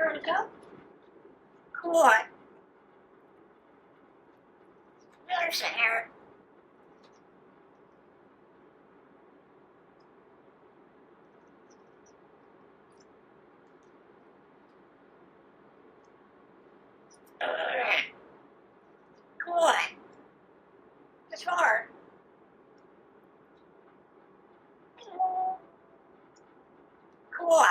Here we go. Cool. There's the hair. Cool. It's hard. Cool.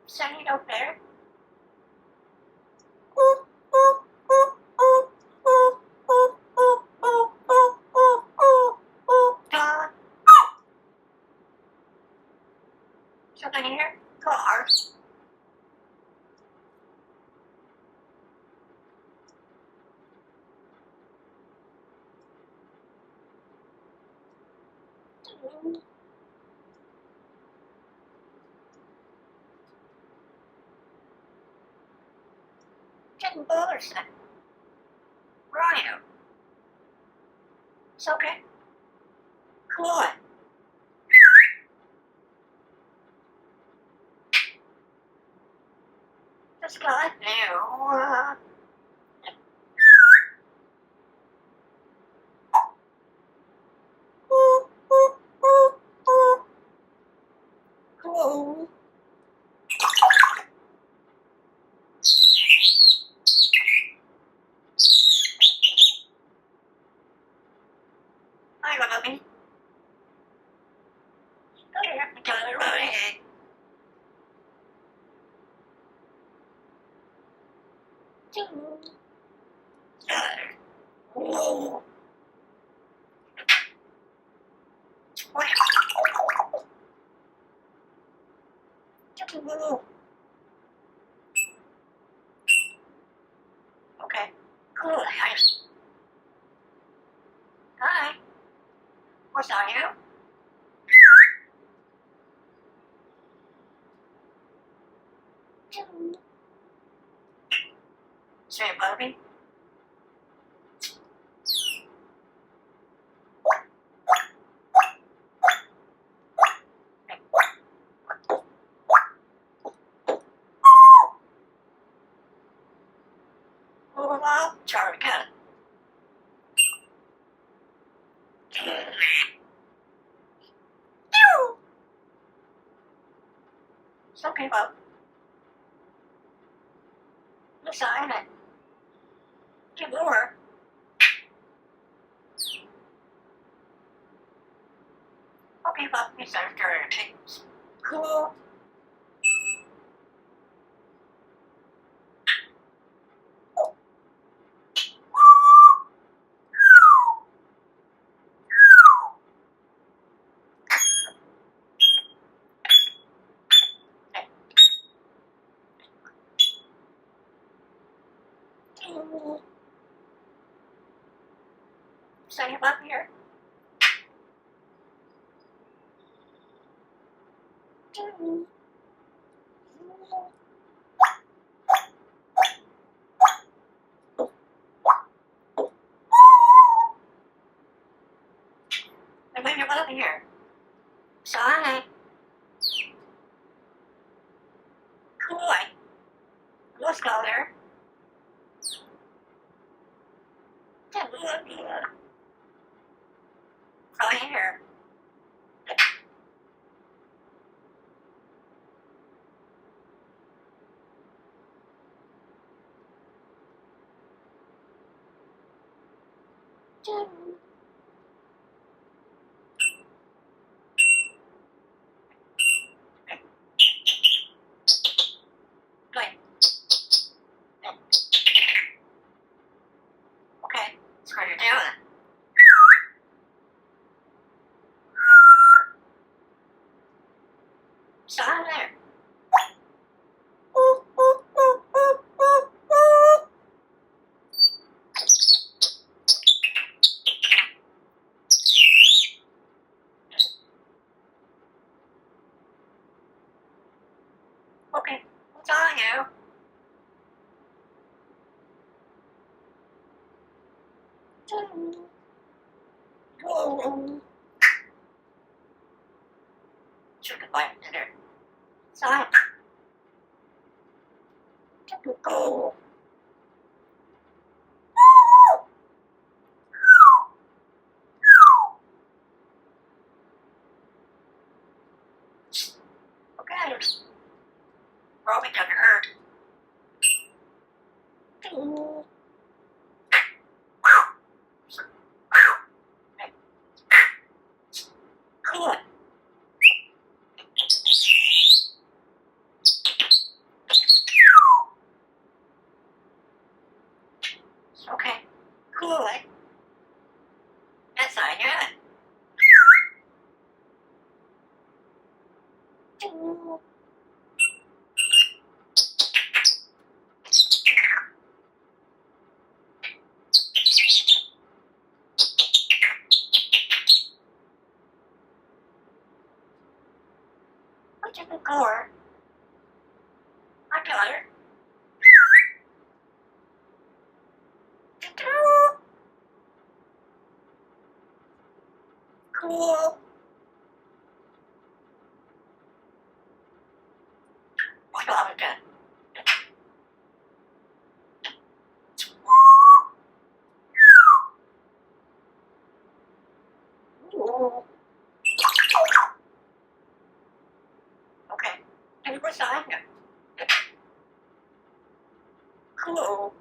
Send it up there. Something here? Cars. Getting bothersome. Rhino. It's okay. Cool. Just got new. Cool. Hi, Bobby. Whoa. Okay. Cool. Hi. What's on you? Say, Bobby. Sorry, cat. It's okay, Bob. Beside it. Get more. Okay, Bob. It's our turn. Cool. Say him up here. I bring him up here. Sorry. Cool. Let's go there. Right here. Good. Okay, that's what you're doing. Sign there. Okay, what's on you? Should have bite dinner. Sign. Go. Okay. Probably doesn't hurt. Good. Okay. Good. That's on your head. What's in the car? My daughter. Cool. What about that? Okay. And what's on you? Cool.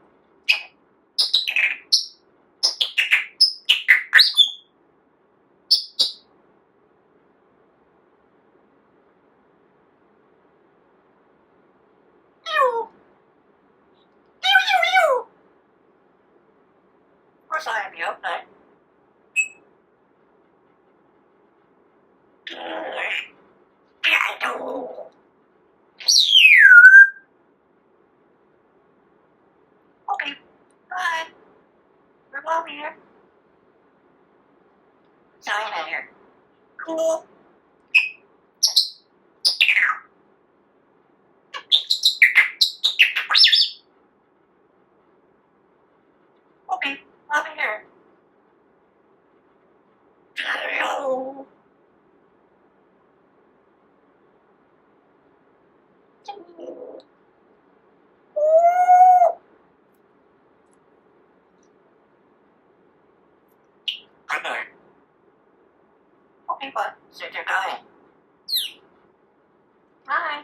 Ew. Ew, ew, ew. Of course I am you, but... I know. Okay. Bye. We're mom here. Sign in here. Cool. Okay. Mom here. Hello. Good night. Okay, bud. So you're going. Bye.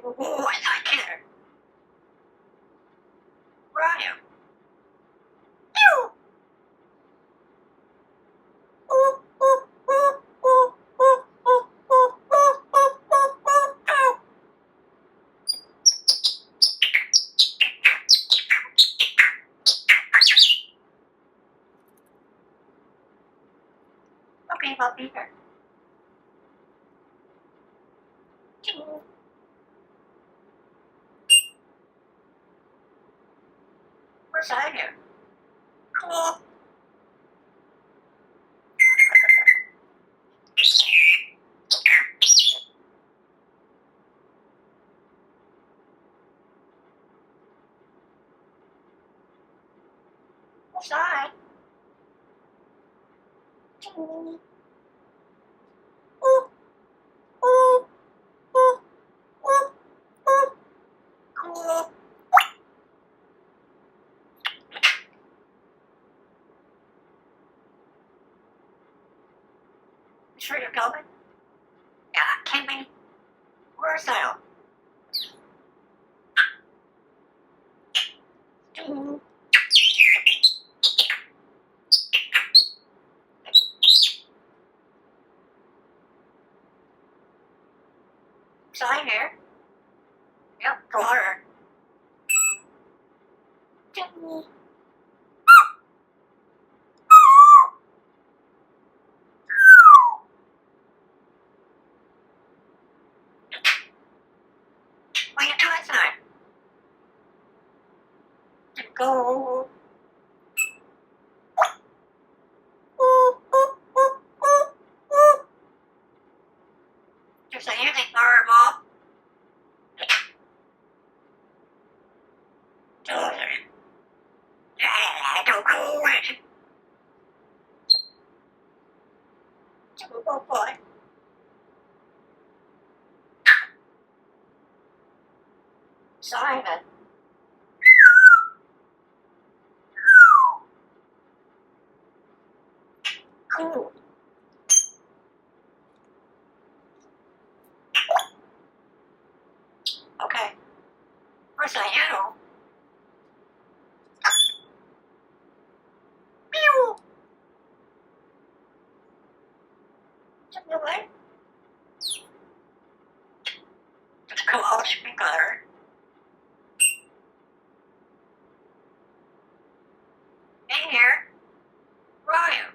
Oh, I like it. Where are you? Ew. Ooh, ooh, ooh, ooh, ooh, ooh, ooh, ooh, ooh, ooh, ooh. Okay, I'll be here. Where's I here? Cool. Where's I? Ooh, ooh, ooh, ooh, ooh. Cool. You sure you're coming? Yeah, can we? Where's I? Sign here. Yep, daughter. What are you doing tonight? Go. Ooh, ooh, ooh, ooh, ooh. Just say anything for her, Mom. Don't go away. Good boy. Simon. Cool. Okay. First I know. Meow. Just the way. Just come out sprinkler. In here. Ryan.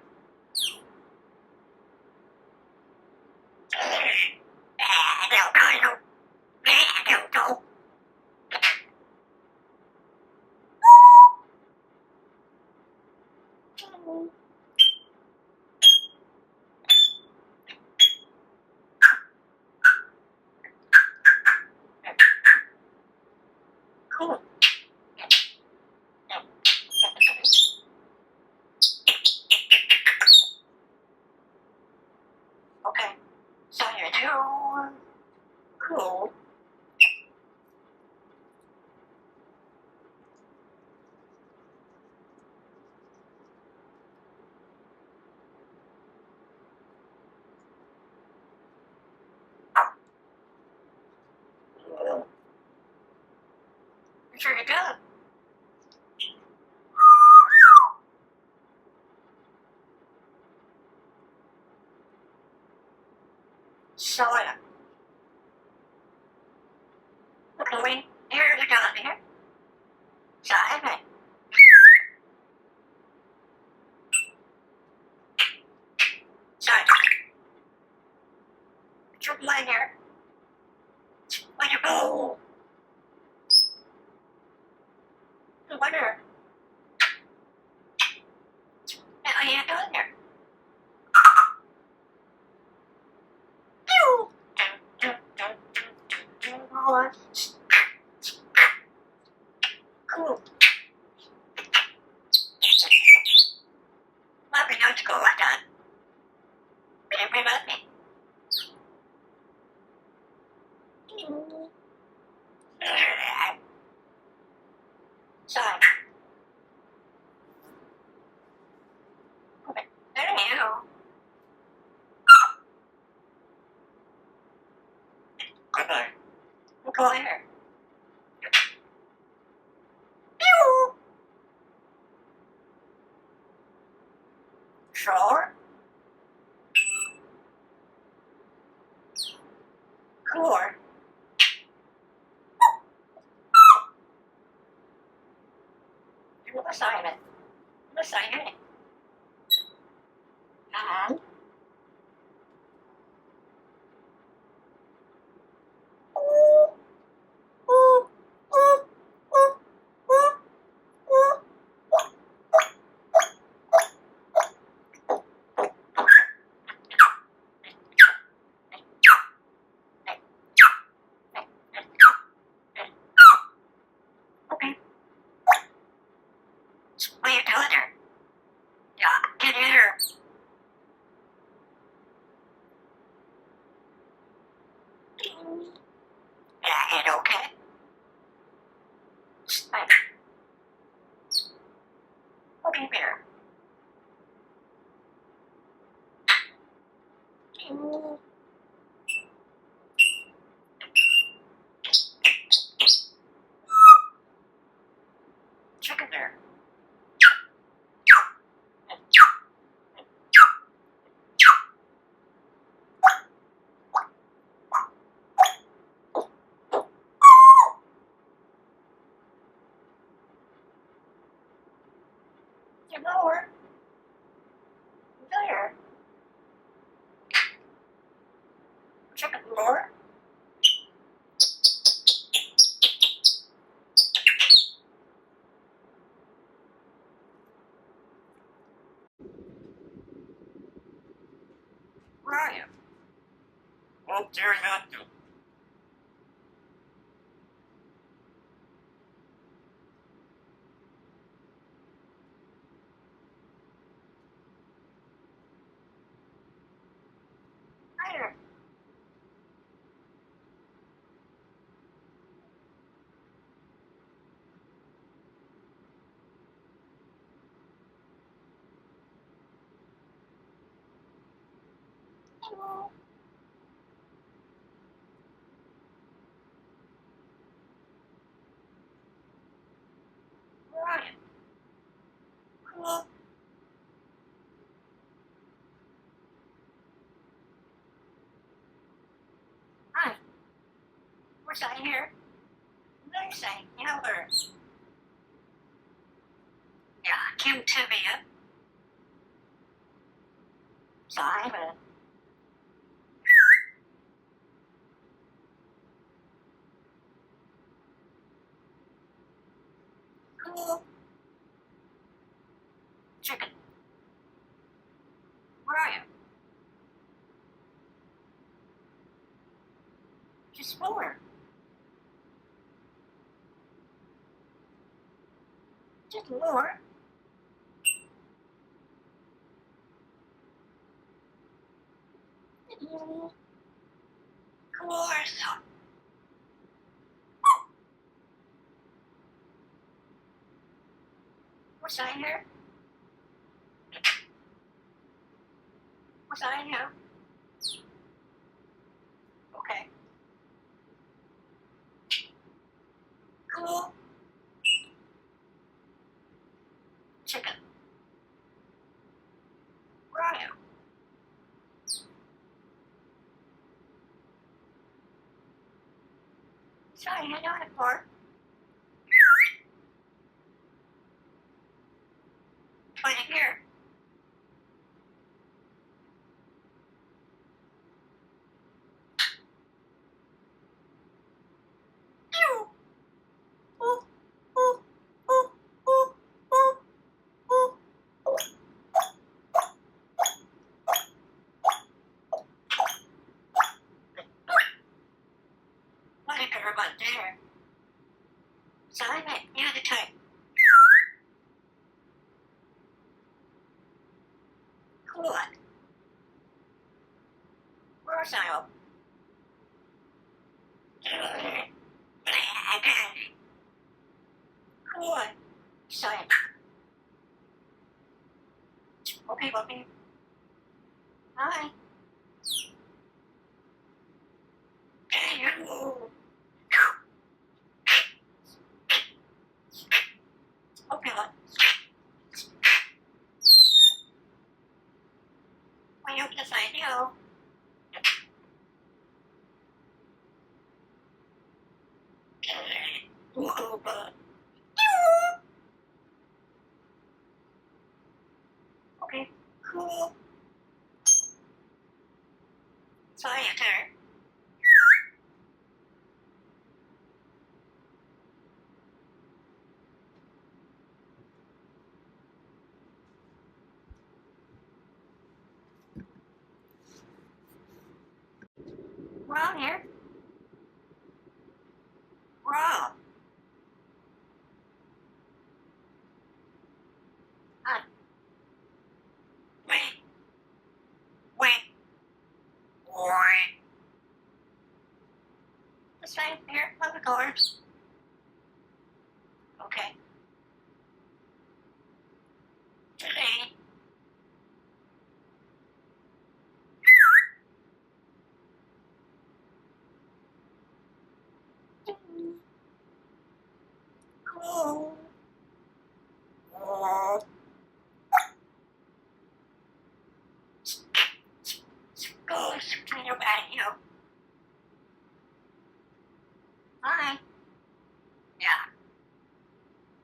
Cool. Okay. So you're too cool. Sure you do. Soda. Okay, here's the gun here. Simon. Simon. Took my hair. Where'd you go? Where? What are you doing there? Pew! Cool. Mommy knows to go like that. Remember me. Sorry. Okay. There you go. Okay. Go here. Pew! Sure. Cool. Look aside it. Look aside it. And okay. What are you doing there? Yeah, get in here. Yeah, it okay? Right. Okay, there. Chicken there. You know her. There. Chicken more. Ryan. Oh, dare not to. Higher. Hello. Where are you? Hello. Hi. What's I here? Nice thing. Yellow. Yeah, Kim Tibia. Simon. Cool. Chicken. Where are you? Just more. Just more. Of course. What's I here? What's I here? Okay. Cool. Chicken. Where are you? Sorry, I know it for. Right here. Ew. Ooh, ooh, ooh, ooh, ooh, ooh. What a girl right there. Simon, you're the type. Cool. Where's I? Cool. Simon. Okay, Bobby. Hi. Okay, what? When you decide, you know. Ooh, but. Okay, cool. Sorry, your turn. We're on here. We're on. Hi. Wait. Wait. Wait. This right here, on the colors. Okay. Today. Cool. Goes to your patio.